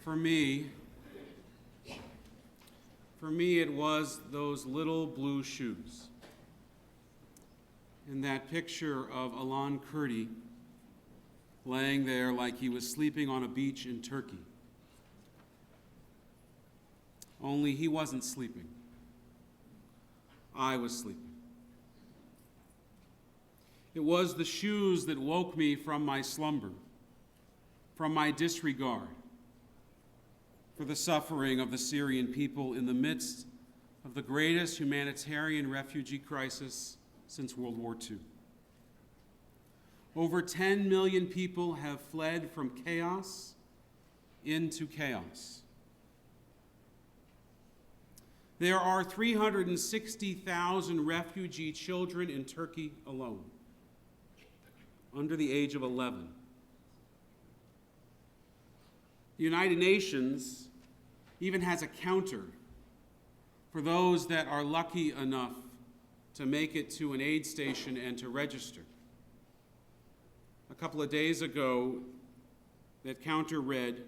For me, it was those little blue shoes. In that picture of Alan Kurdi laying there like he was sleeping on a beach in Turkey. Only he wasn't sleeping. I was sleeping. It was the shoes that woke me from my slumber, from my disregard for the suffering of the Syrian people in the midst of the greatest humanitarian refugee crisis since World War II. Over 10 million people have fled from chaos into chaos. There are 360,000 refugee children in Turkey alone, under the age of 11. The United Nations even has a counter for those that are lucky enough to make it to an aid station and to register. A couple of days ago, that counter read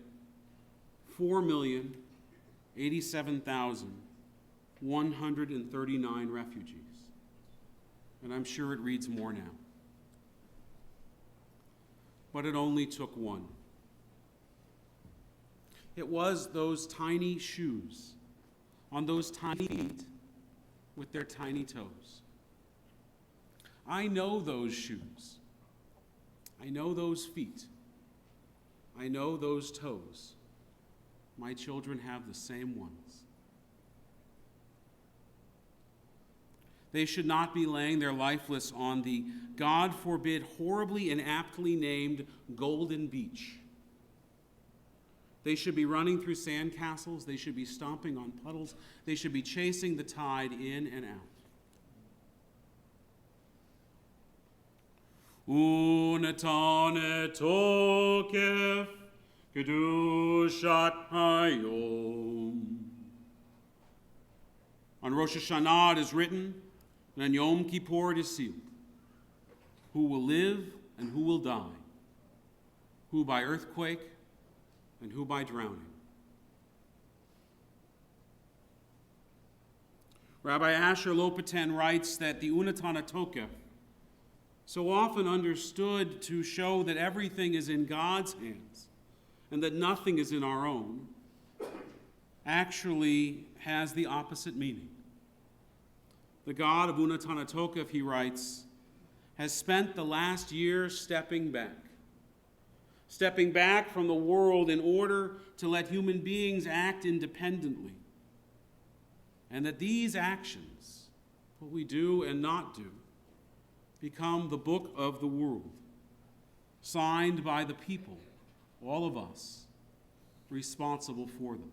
4,087,139 refugees. And I'm sure it reads more now. But it only took one. It was those tiny shoes on those tiny feet with their tiny toes. I know those shoes. I know those feet. I know those toes. My children have the same ones. They should not be laying there lifeless on the, God forbid, horribly and aptly named Golden Beach. They should be running through sandcastles. They should be stomping on puddles. They should be chasing the tide in and out. Unatane tokef kedushat hayom. On Rosh Hashanah it is written, and on Yom Kippur it is sealed, who will live and who will die, who by earthquake and who by drowning. Rabbi Asher Lopaten writes that the Unatana Tokef, so often understood to show that everything is in God's hands and that nothing is in our own, actually has the opposite meaning. The God of Unatana Tokef, he writes, has spent the last year stepping back from the world in order to let human beings act independently. And that these actions, what we do and not do, become the book of the world, signed by the people, all of us, responsible for them.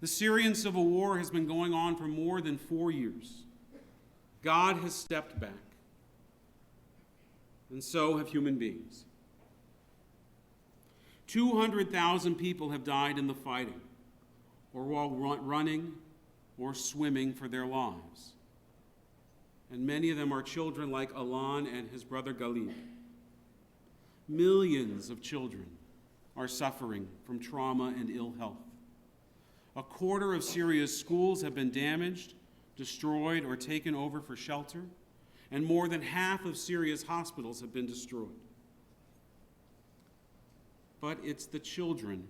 The Syrian civil war has been going on for more than 4 years. God has stepped back. And so have human beings. 200,000 people have died in the fighting, or while running or swimming for their lives. And many of them are children like Alan and his brother Galib. Millions of children are suffering from trauma and ill health. A quarter of Syria's schools have been damaged, destroyed, or taken over for shelter. And more than half of Syria's hospitals have been destroyed. But it's the children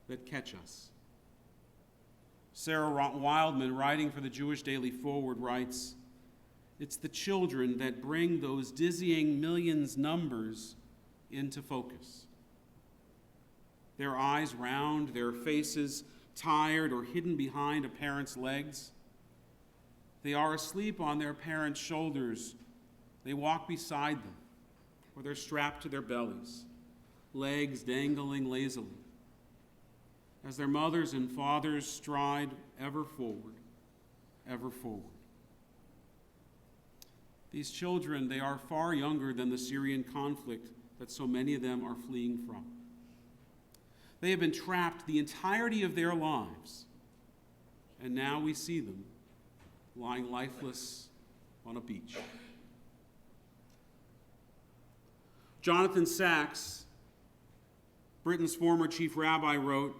that catch us. Sarah Wildman, writing for the Jewish Daily Forward, writes, it's the children that bring those dizzying millions numbers into focus. Their eyes round, their faces tired or hidden behind a parent's legs. They are asleep on their parents' shoulders. They walk beside them, or they're strapped to their bellies, legs dangling lazily, as their mothers and fathers stride ever forward, ever forward. These children, they are far younger than the Syrian conflict that so many of them are fleeing from. They have been trapped the entirety of their lives, and now we see them lying lifeless on a beach. Jonathan Sacks Britain's former chief rabbi, wrote,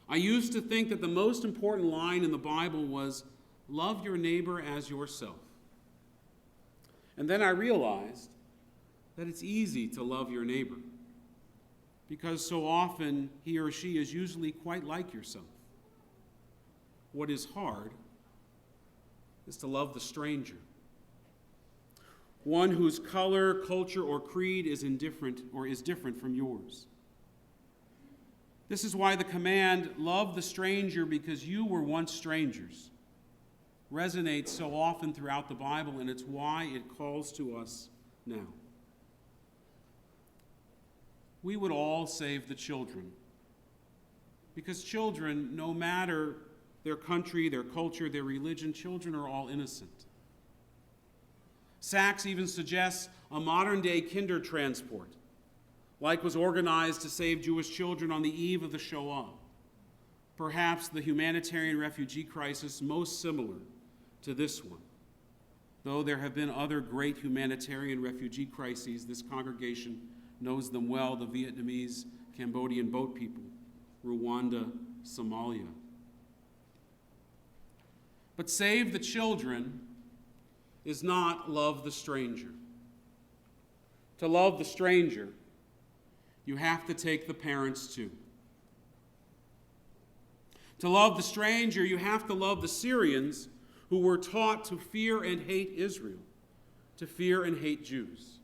"I used to think that the most important line in the Bible was, 'Love your neighbor as yourself.' And then I realized that it's easy to love your neighbor, because so often he or she is usually quite like yourself. What is hard is to love the stranger, one whose color, culture, or creed is indifferent or is different from yours. This is why the command, 'Love the stranger because you were once strangers,' resonates so often throughout the Bible, and it's why it calls to us now. We would all save the children, because children, no matter their country, their culture, their religion, children are all innocent. Sachs even suggests a modern-day kinder transport, like was organized to save Jewish children on the eve of the Shoah, perhaps the humanitarian refugee crisis most similar to this one. Though there have been other great humanitarian refugee crises, this congregation knows them well: the Vietnamese, Cambodian boat people, Rwanda, Somalia. But save the children is not love the stranger. To love the stranger, you have to take the parents too. To love the stranger, you have to love the Syrians who were taught to fear and hate Israel, to fear and hate Jews.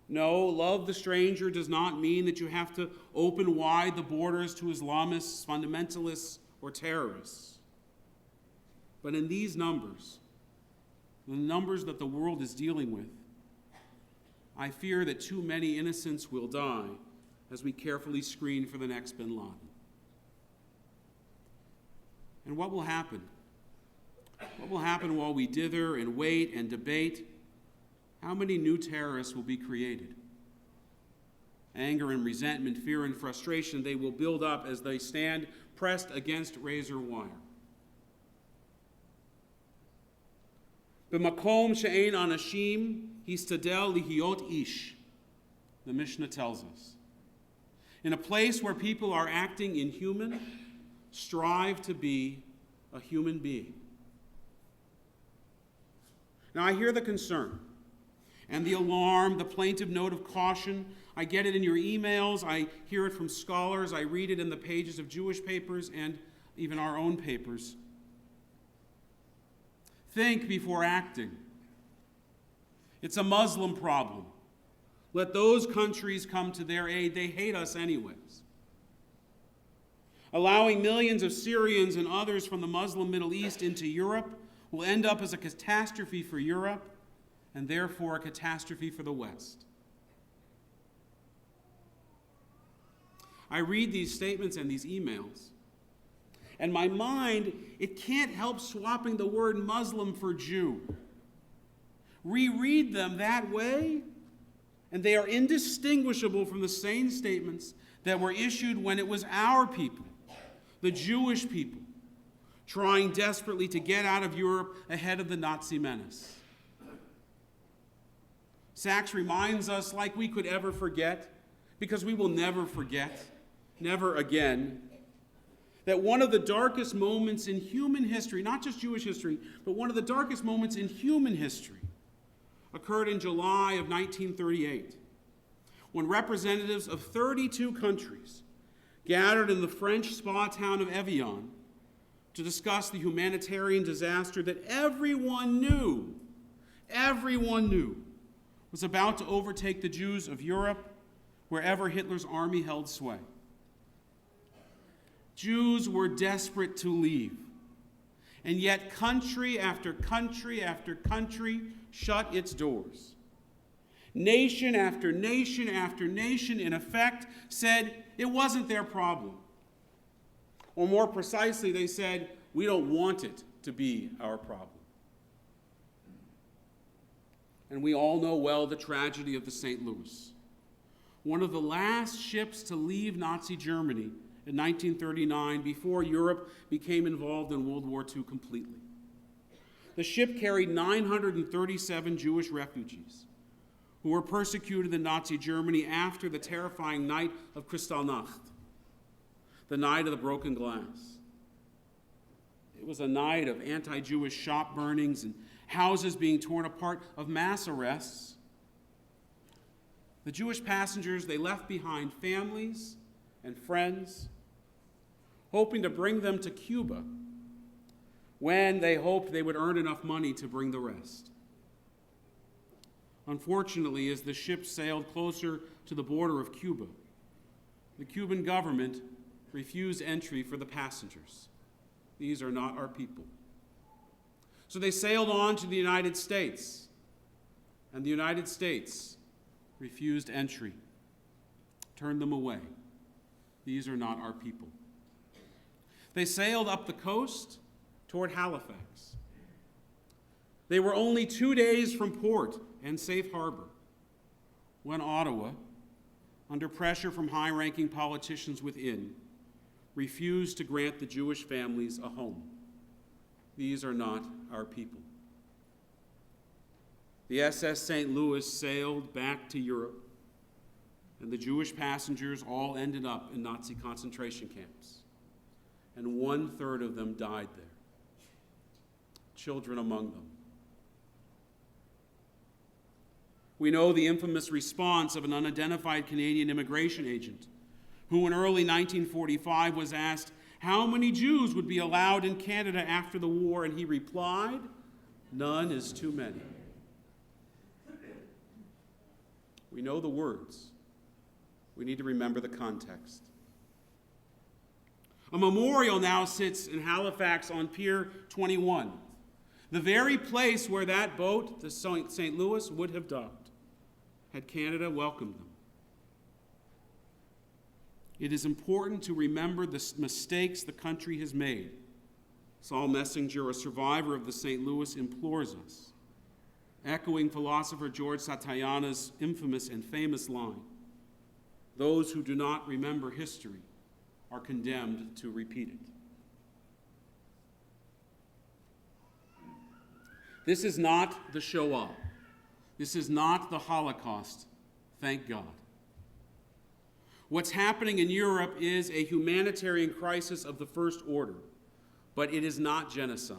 No, love the stranger does not mean that you have to open wide the borders to Islamists, fundamentalists, or terrorists. But in these numbers, the numbers that the world is dealing with, I fear that too many innocents will die as we carefully screen for the next bin Laden. And what will happen? What will happen while we dither and wait and debate? How many new terrorists will be created? Anger and resentment, fear and frustration, they will build up as they stand pressed against razor wire. B'makom she'ein anashim histadel lihiot ish, the Mishnah tells us. In a place where people are acting inhuman, strive to be a human being. Now I hear the concern and the alarm, the plaintive note of caution. I get it in your emails, I hear it from scholars, I read it in the pages of Jewish papers and even our own papers. Think before acting. It's a Muslim problem. Let those countries come to their aid. They hate us anyways. Allowing millions of Syrians and others from the Muslim Middle East into Europe will end up as a catastrophe for Europe and therefore a catastrophe for the West. I read these statements and these emails, and my mind, it can't help swapping the word Muslim for Jew. Reread them that way, and they are indistinguishable from the same statements that were issued when it was our people, the Jewish people, trying desperately to get out of Europe ahead of the Nazi menace. Sachs reminds us, like we could ever forget, because we will never forget, never again, that one of the darkest moments in human history, not just Jewish history, but one of the darkest moments in human history, occurred in July of 1938, when representatives of 32 countries gathered in the French spa town of Evian to discuss the humanitarian disaster that everyone knew was about to overtake the Jews of Europe wherever Hitler's army held sway. Jews were desperate to leave, and yet country after country after country shut its doors. Nation after nation after nation, in effect, said it wasn't their problem. Or more precisely, they said, we don't want it to be our problem. And we all know well the tragedy of the St. Louis, one of the last ships to leave Nazi Germany in 1939 before Europe became involved in World War II completely. The ship carried 937 Jewish refugees, who were persecuted in Nazi Germany after the terrifying night of Kristallnacht, the night of the broken glass. It was a night of anti-Jewish shop burnings and houses being torn apart, of mass arrests. The Jewish passengers, they left behind families and friends, hoping to bring them to Cuba when they hoped they would earn enough money to bring the rest. Unfortunately, as the ship sailed closer to the border of Cuba, the Cuban government refused entry for the passengers. These are not our people. So they sailed on to the United States, and the United States refused entry, turned them away. These are not our people. They sailed up the coast toward Halifax. They were only 2 days from port and safe harbor when Ottawa, under pressure from high-ranking politicians within, refused to grant the Jewish families a home. These are not our people. The SS St. Louis sailed back to Europe, and the Jewish passengers all ended up in Nazi concentration camps, and 1/3 of them died there, children among them. We know the infamous response of an unidentified Canadian immigration agent who in early 1945 was asked how many Jews would be allowed in Canada after the war, and he replied, "None is too many." We know the words. We need to remember the context. A memorial now sits in Halifax on Pier 21, the very place where that boat, the St. Louis, would have docked, had Canada welcomed them. It is important to remember the mistakes the country has made. Saul Messinger, a survivor of the St. Louis, implores us, echoing philosopher George Santayana's infamous and famous line, "Those who do not remember history are condemned to repeat it." This is not the Shoah. This is not the Holocaust, thank God. What's happening in Europe is a humanitarian crisis of the first order, but it is not genocide.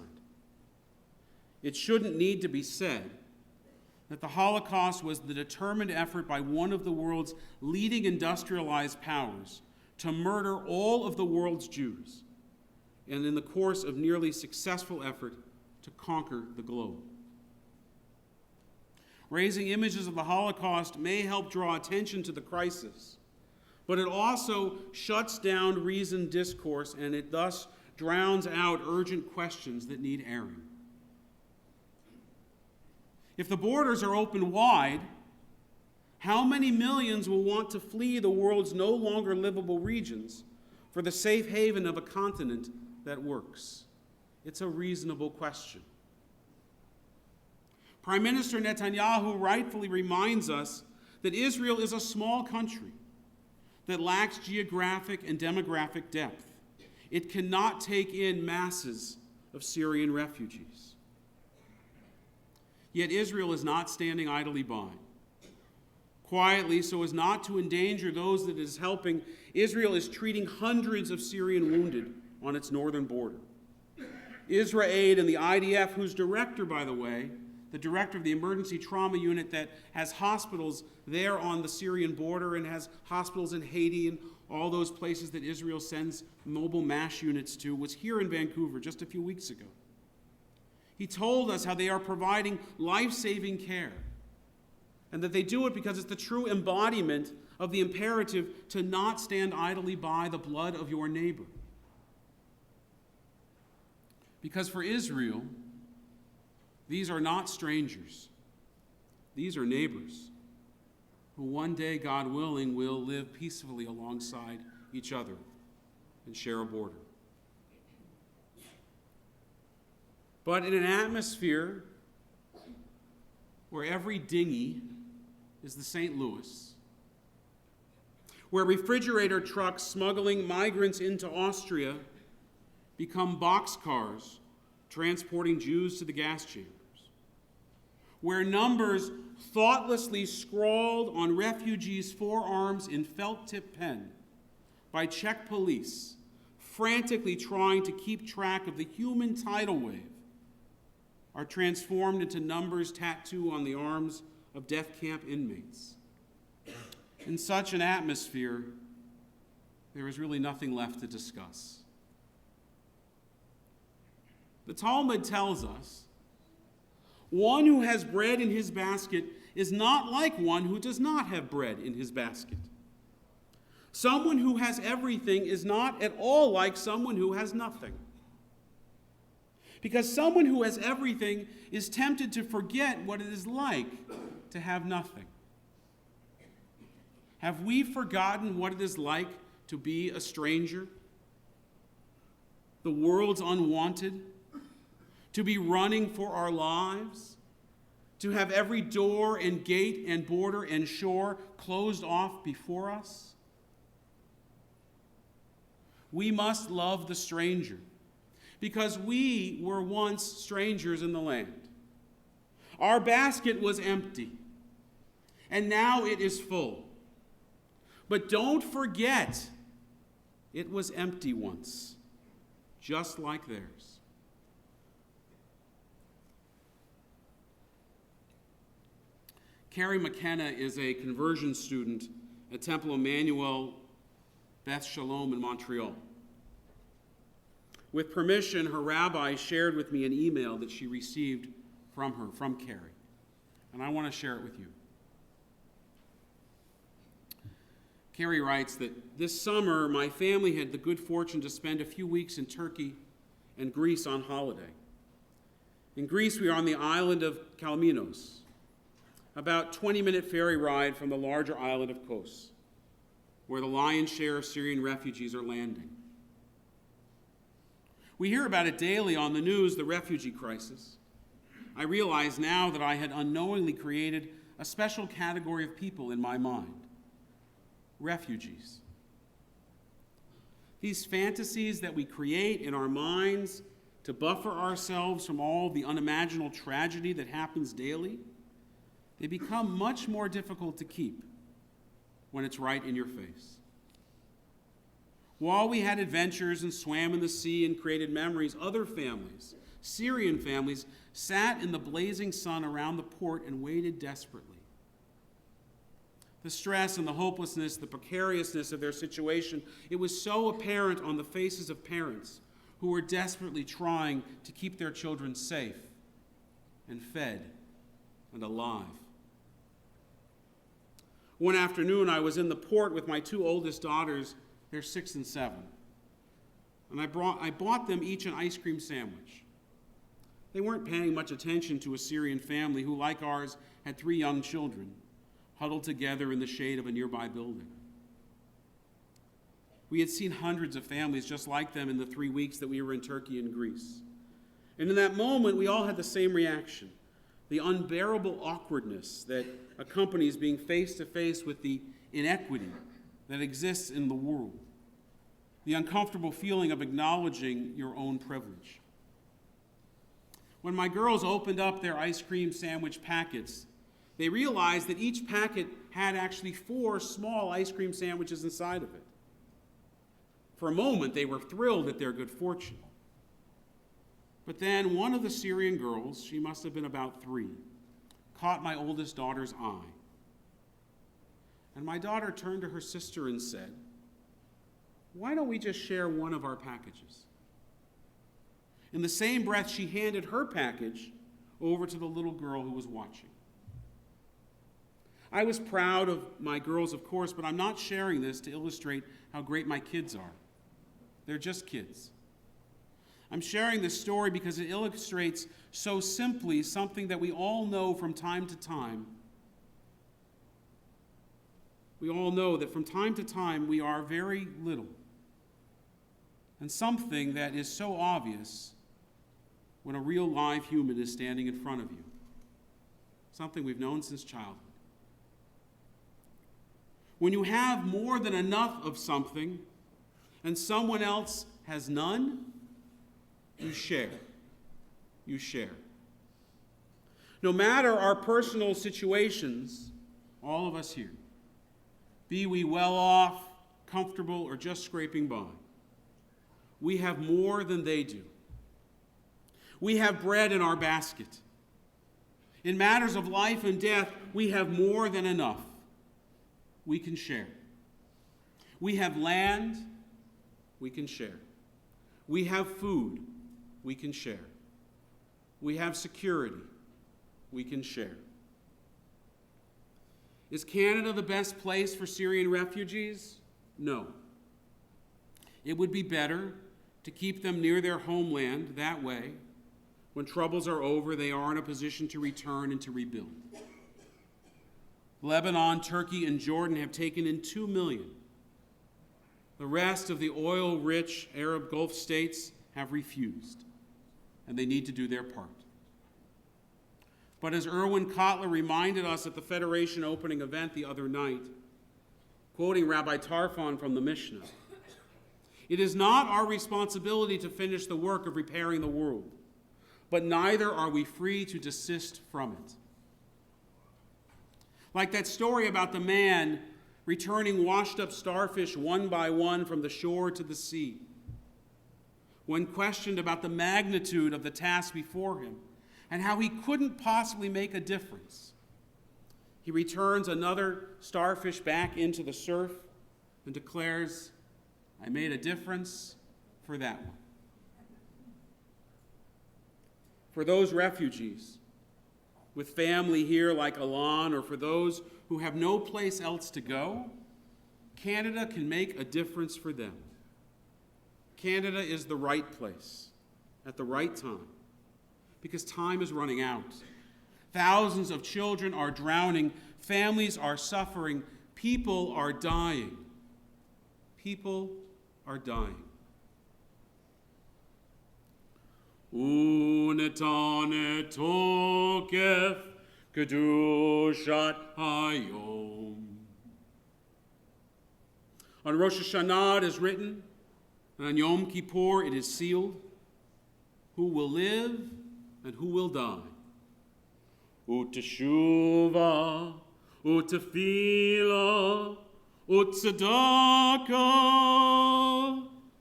It shouldn't need to be said that the Holocaust was the determined effort by one of the world's leading industrialized powers to murder all of the world's Jews, and in the course of nearly successful effort to conquer the globe. Raising images of the Holocaust may help draw attention to the crisis, but it also shuts down reasoned discourse, and it thus drowns out urgent questions that need airing. If the borders are open wide, how many millions will want to flee the world's no longer livable regions for the safe haven of a continent that works? It's a reasonable question. Prime Minister Netanyahu rightfully reminds us that Israel is a small country that lacks geographic and demographic depth. It cannot take in masses of Syrian refugees. Yet Israel is not standing idly by. Quietly, so as not to endanger those that it is helping, Israel is treating hundreds of Syrian wounded on its northern border. Israel Aid and the IDF, whose director, by the way, the director of the emergency trauma unit that has hospitals there on the Syrian border and has hospitals in Haiti and all those places that Israel sends mobile MASH units to, was here in Vancouver just a few weeks ago. He told us how they are providing life-saving care, and that they do it because it's the true embodiment of the imperative to not stand idly by the blood of your neighbor. Because for Israel, these are not strangers. These are neighbors who one day, God willing, will live peacefully alongside each other and share a border. But in an atmosphere where every dinghy is the St. Louis, where refrigerator trucks smuggling migrants into Austria become boxcars transporting Jews to the gas chambers, where numbers thoughtlessly scrawled on refugees' forearms in felt-tip pen by Czech police, frantically trying to keep track of the human tidal wave, are transformed into numbers tattooed on the arms of death camp inmates. In such an atmosphere, there is really nothing left to discuss. The Talmud tells us, one who has bread in his basket is not like one who does not have bread in his basket. Someone who has everything is not at all like someone who has nothing. Because someone who has everything is tempted to forget what it is like to have nothing. Have we forgotten what it is like to be a stranger? The world's unwanted? To be running for our lives? To have every door and gate and border and shore closed off before us? We must love the stranger, because we were once strangers in the land. Our basket was empty, and now it is full. But don't forget, it was empty once, just like theirs. Carrie McKenna is a conversion student at Temple Emmanuel Beth Sholom in Montreal. With permission, her rabbi shared with me an email that she received from Carrie, and I want to share it with you. Carrie writes that this summer, my family had the good fortune to spend a few weeks in Turkey and Greece on holiday. In Greece, we are on the island of Kalminos, about 20-minute ferry ride from the larger island of Kos, where the lion's share of Syrian refugees are landing. We hear about it daily on the news, the refugee crisis. I realize now that I had unknowingly created a special category of people in my mind: refugees. These fantasies that we create in our minds to buffer ourselves from all the unimaginable tragedy that happens daily, they become much more difficult to keep when it's right in your face. While we had adventures and swam in the sea and created memories, other families, Syrian families, sat in the blazing sun around the port and waited desperately. The stress and the hopelessness, the precariousness of their situation, it was so apparent on the faces of parents who were desperately trying to keep their children safe and fed and alive. One afternoon, I was in the port with my two oldest daughters. They're 6 and 7. And I bought them each an ice cream sandwich. They weren't paying much attention to a Syrian family who, like ours, had 3 young children huddled together in the shade of a nearby building. We had seen hundreds of families just like them in the 3 weeks that we were in Turkey and Greece. And in that moment, we all had the same reaction: the unbearable awkwardness that accompanies being face to face with the inequity that exists in the world, the uncomfortable feeling of acknowledging your own privilege. When my girls opened up their ice cream sandwich packets, they realized that each packet had actually 4 small ice cream sandwiches inside of it. For a moment, they were thrilled at their good fortune. But then one of the Syrian girls, she must have been about 3, caught my oldest daughter's eye. And my daughter turned to her sister and said, "Why don't we just share one of our packages?" In the same breath, she handed her package over to the little girl who was watching. I was proud of my girls, of course, but I'm not sharing this to illustrate how great my kids are. They're just kids. I'm sharing this story because it illustrates so simply something that we all know from time to time. We all know that from time to time we are very little. And something that is so obvious when a real live human is standing in front of you. Something we've known since childhood. When you have more than enough of something and someone else has none, you share. You share. No matter our personal situations, all of us here, be we well off, comfortable, or just scraping by, we have more than they do. We have bread in our basket. In matters of life and death, we have more than enough. We can share. We have land, we can share. We have food, we can share. We have security, we can share. Is Canada the best place for Syrian refugees? No. It would be better to keep them near their homeland. That way, when troubles are over, they are in a position to return and to rebuild. Lebanon, Turkey, and Jordan have taken in 2 million. The rest of the oil-rich Arab Gulf states have refused, and they need to do their part. But as Erwin Kotler reminded us at the Federation opening event the other night, quoting Rabbi Tarfon from the Mishnah, it is not our responsibility to finish the work of repairing the world, but neither are we free to desist from it. Like that story about the man returning washed-up starfish one by one from the shore to the sea. When questioned about the magnitude of the task before him and how he couldn't possibly make a difference, he returns another starfish back into the surf and declares, "I made a difference for that one." For those refugees with family here like Alon, or for those who have no place else to go, Canada can make a difference for them. Canada is the right place at the right time, because time is running out. Thousands of children are drowning. Families are suffering. People are dying. People are dying. Unetane tokef kedushat hayom. On Rosh Hashanah it is written, and on Yom Kippur it is sealed, who will live and who will die. Uteshuva, utefila, utsadaka,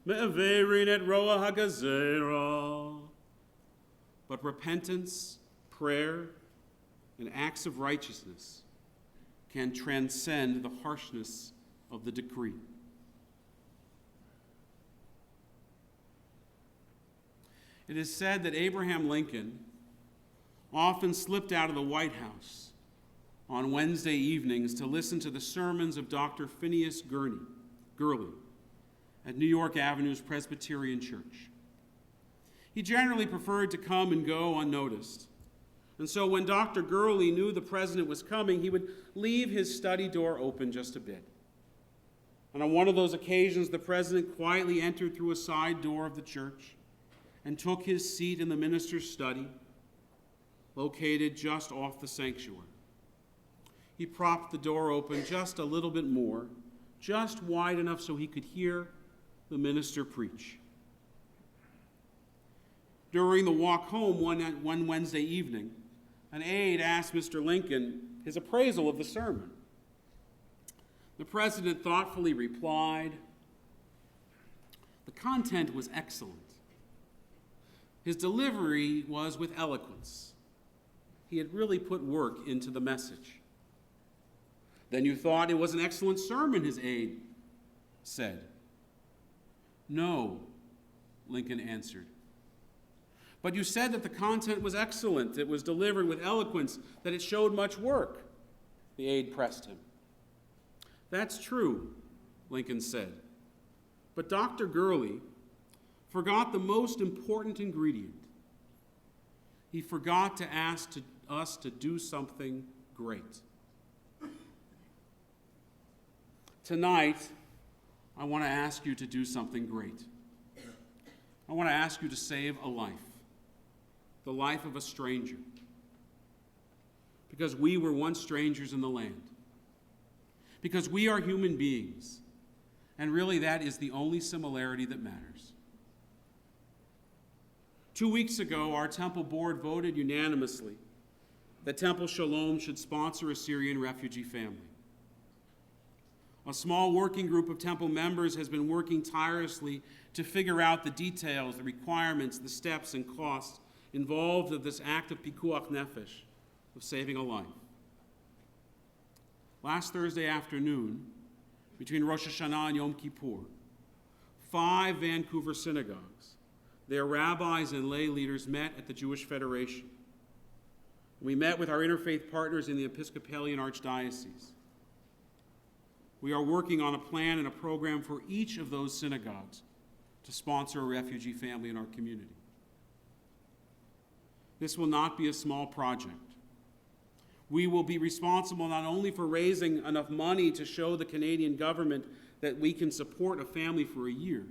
me'averin et roa hagazera. But repentance, prayer, and acts of righteousness can transcend the harshness of the decree. It is said that Abraham Lincoln often slipped out of the White House on Wednesday evenings to listen to the sermons of Dr. Phineas Gurley at New York Avenue's Presbyterian Church. He generally preferred to come and go unnoticed. And so when Dr. Gurley knew the president was coming, he would leave his study door open just a bit. And on one of those occasions, the president quietly entered through a side door of the church and took his seat in the minister's study, located just off the sanctuary. He propped the door open just a little bit more, just wide enough so he could hear the minister preach. During the walk home one Wednesday evening, an aide asked Mr. Lincoln his appraisal of the sermon. The president thoughtfully replied, "The content was excellent. His delivery was with eloquence. He had really put work into the message." "Then you thought it was an excellent sermon," his aide said. "No," Lincoln answered. "But you said that the content was excellent, it was delivered with eloquence, that it showed much work," the aide pressed him. "That's true," Lincoln said. But Dr. Gurley forgot the most important ingredient. He forgot to ask us to do something great. Tonight, I want to ask you to do something great. I want to ask you to save a life, the life of a stranger, because we were once strangers in the land, because we are human beings, and really that is the only similarity that matters. 2 weeks ago, our temple board voted unanimously that Temple Sholom should sponsor a Syrian refugee family. A small working group of Temple members has been working tirelessly to figure out the details, the requirements, the steps, and costs involved of this act of pikuach nefesh, of saving a life. Last Thursday afternoon, between Rosh Hashanah and Yom Kippur, 5 Vancouver synagogues, their rabbis and lay leaders met at the Jewish Federation. We met with our interfaith partners in the Episcopalian Archdiocese. We are working on a plan and a program for each of those synagogues to sponsor a refugee family in our community. This will not be a small project. We will be responsible not only for raising enough money to show the Canadian government that we can support a family for a year.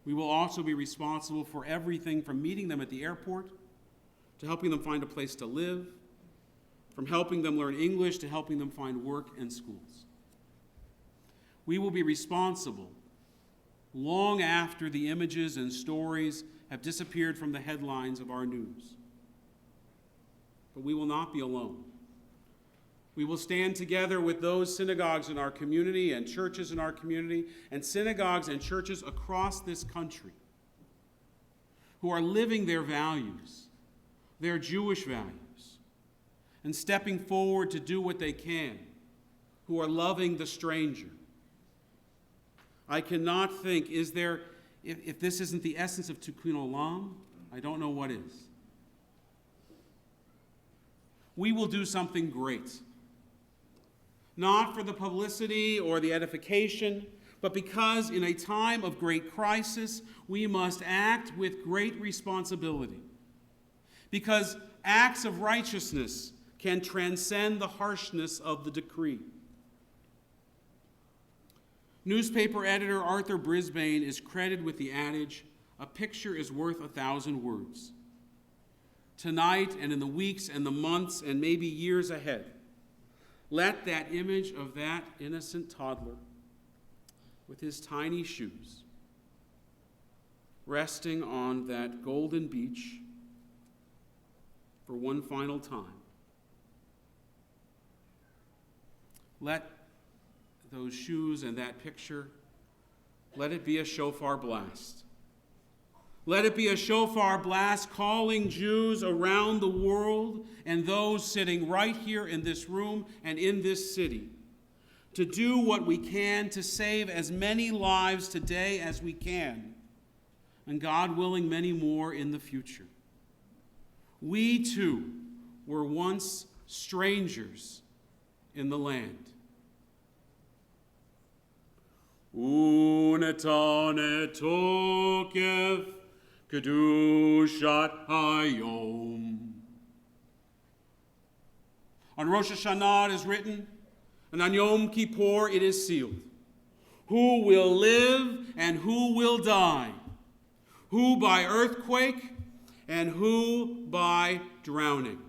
We will also be responsible for everything from meeting them at the airport, to helping them find a place to live, from helping them learn English to helping them find work and schools. We will be responsible long after the images and stories have disappeared from the headlines of our news. But we will not be alone. We will stand together with those synagogues in our community and churches in our community and synagogues and churches across this country who are living their values, their Jewish values, and stepping forward to do what they can, who are loving the stranger. I cannot think, if this isn't the essence of Tikkun Olam, I don't know what is. We will do something great. Not for the publicity or the edification, but because in a time of great crisis, we must act with great responsibility. Because acts of righteousness can transcend the harshness of the decree. Newspaper editor Arthur Brisbane is credited with the adage, "A picture is worth 1,000 words." Tonight and in the weeks and the months and maybe years ahead, let that image of that innocent toddler with his tiny shoes resting on that golden beach for one final time. Let those shoes and that picture, let it be a shofar blast. Let it be a shofar blast calling Jews around the world and those sitting right here in this room and in this city to do what we can to save as many lives today as we can, and God willing, many more in the future. We too were once strangers in the land. Unetane tokef kedushat hayom. On Rosh Hashanah it is written, and on Yom Kippur it is sealed. Who will live and who will die? Who by earthquake and who by drowning?